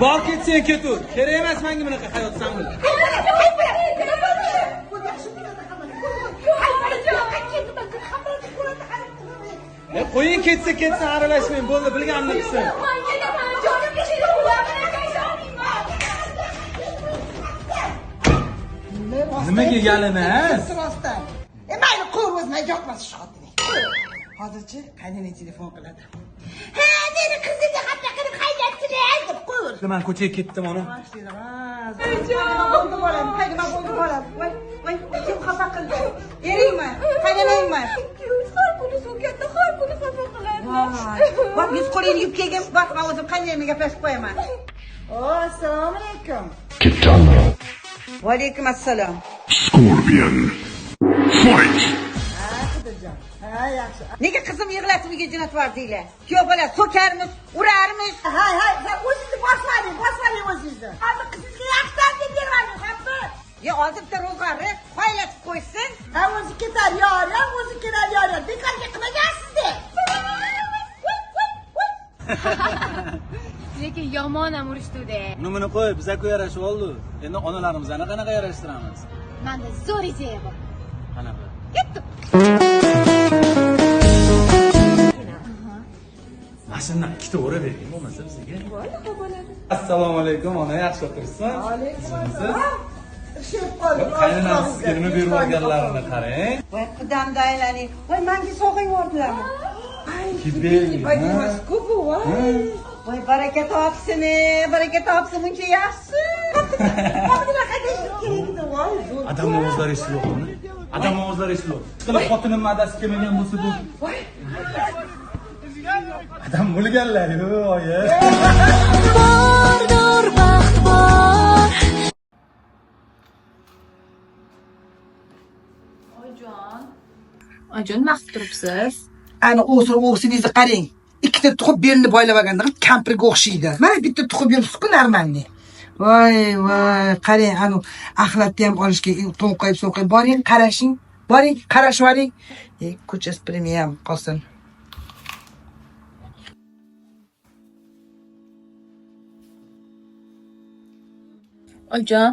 Bor ketsen ketur. Kerak emas menga bunaqa hayot san bil. Qo'ying ketsa aralashmang. Bo'ldi, bilganimni qilsin. Nimaga yalinasz? Mayli, qo'yib o'zmay yotmas shu xotinni. Hozirchi qaynonang telefon qiladi. Ha, meni qizimga xatna qilib haydabsizlar deb qo'yur. Men ko'chaga ketdim ona. Bo'ldi bolam, qayda bo'ldi bolam. Voy, kim xafa qildi? Eringmi? Qaynonangmi? Har kuni suv katta, har kuni xafa qiladi. Bak, yuz qo'lingni yuvib kelgin. Bak, men o'zim qaynonamga gaplashib qo'yaman. Assalomu alaykum. Kitano. Va alaykum assalom. Scorpion. Fight! Ha, yaxshi. Nega qizim yig'latib uyga jo'natib yubordinglar? Kuyov bola so'karmiz, urarmiz. Hay, sen o'zingizni bosmading o'zingizni. Hozir qizingizga yaxshidan deb bermading, xapmi? Yo, hozir bitta ro'zg'orni qoylatib qo'ysin. Ha, o'zi ketar, o'zi ketar, bekorga qilmagansiz-da. Lekin yomon ham urishdi-da. Buni qo'y, bizga yarashib oldi. Endi onalarimizni qanaqa yarashtiramiz? Menda zo'r ideya bor. Qanaqa? Ketdim. Mashina ikkita o'ra bering, bo'lmasa bizga. Assalomu alaykum, ona yaxshi o'tiribsiz? Alaykum assalom. Ishib qoldi. Qaynonamizga nima berib olganlarini qarang. Voy, qudamda aylaning. Voy, menga sog'ay yordilarmi? Kibel. Ko'p voy. Voy, baraka topsin, buncha yaxshi. Adam ovozlari eshitilyapti. Adam ovozlari eshitilyapti. Qilib xotinim madasi kelmagan bo'lsa bu. Adam bo'lganlar-ku, oyi. Bordir baxt bor. Ojon, nima qilib turibsiz? Ana o'g'singizni qarang. Ikkita tuxum belni boylab olganda kampirga o'xshaydi. Mana bitta tuxum beribsiz-ku normalniy. Voy, qarang, ana axlatni ham olishga to'n qo'yib, boring, qarashing. Boring, qarashib oling. Ko'chas premium qolsin. Ojon,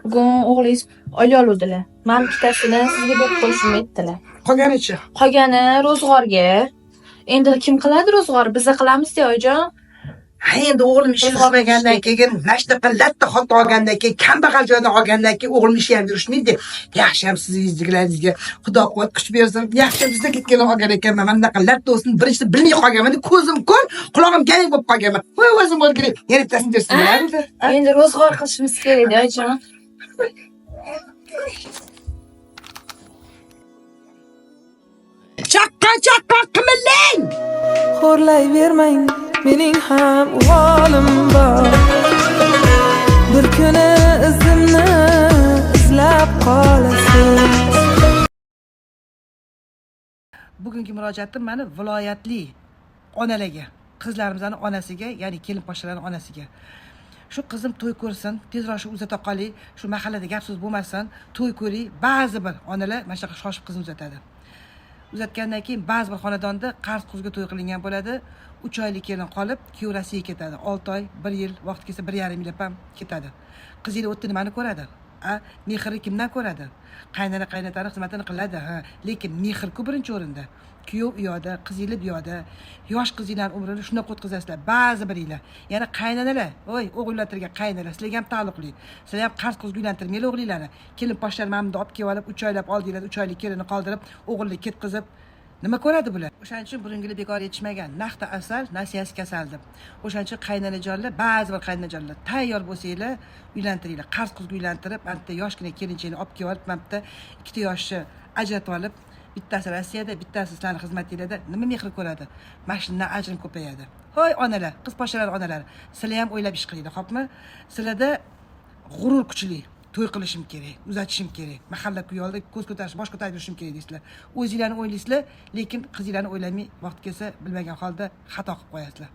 bugun o'g'lingiz oila oluvdilar. Men bittasini sizga berib qo'yishimni aytdilar. Qolganichi? Qolgani ro'zg'orga. Endi kim qiladi ro'zg'or? Biz qilamiz-da, ojon. Ha, endi o'g'lim ish qilmagandan keyin, nashta latta xot olgandan keyin, kambag'al joydan olgandan keyin o'g'lim ishi ham yurishmaydi. Yaxshi ham sizlarga Xudo quvvat kuch bersin. Yaxshi bizda ketgan olgan ekanman. Mana bunaqa latta o'sin birinchisi bilmay qolganman. Ko'zim ko'r, quloqim galing bo'lib qolganman. Voy, o'zim o'lgirib, yana bittasini bersinlar. Endi ro'zg'or qilishimiz kerak-da, ojon. Chaqqa qimillang. Xo'rlayvermang, mening ham o'g'lim bor. Bir kuni izimni izlab qolasiz. Bugungi murojaatim meni viloyatli onalarga, qizlarimizning onasiga, ya'ni kelin poshshalarning onasiga. Shu qizim to'y ko'rsin, tezroq shu uzata qoling, shu mahallada gap so'z bo'lmasin, to'y ko'ring. Ba'zi bir onalar mana shunaqa shoshib qizni uzatadi. Uzatgandan keyin ba'zi bir xonadonda qarz quzga to'y qilingan bo'ladi. 3 oylik kelin qolib, kuyov Rossiyaga ketadi. 6 oy, 1 yil, vaqt kelsa 1,5 yil ham ketadi. Qizingiz o'tdi nimani ko'radi? Mehri kimdan ko'radi? Qaynotani xizmatini qiladi, lekin mehr-ku birinchi o'rinda. Kuyov u yoqda, qizingiz bu yoqda. Yosh qizinglarning umrini shunday o'tkazasizlar. Ba'zi biringlar, yana qaynonalar, voy, o'g'illarga qaynonalar, sizlarga ham taalluqli. Sizlar ham qarz quzga uylantirmaylar o'g'linglarni. Kelin poshshalarni mamda olib kelib olib, 3 oylab oldinglar, 3 oylik kelinni qoldirib, o'g'ilni ketkizib nima ko'radi bular? O'shaning uchun burungilar bekor yetishmagan. Naqda asal, nasiyasi kasal deb. O'shaning uchun qaynonajonlar, ba'zi bir qaynonajonlar tayyor bo'lsanglar, uylantiringlar. Qarz quzga uylantirib, bitta yoshgina kelinchini olib kelib olib, bitta ikkita yoshni ajratib olib, bittasi Rossiyada, bittasi sizlarning xizmatinglarda nima mehr ko'radi? Mashindan ajrim ko'payadi. Hoy onalar, qiz poshshalar onalari, sizlar ham o'ylab ish qilinglar, xo'pmi? Sizlarda g'urur kuchli. To'y qilishim kerak, uzatishim kerak. Mahalla kuyovda ko'z ko'tarish, bosh ko'tarib yurishim kerak deysizlar. O'zinglarni o'ylaysizlar, lekin qizinglarni o'ylamay, vaqt kelsa bilmagan holda xato qilib qo'yasizlar.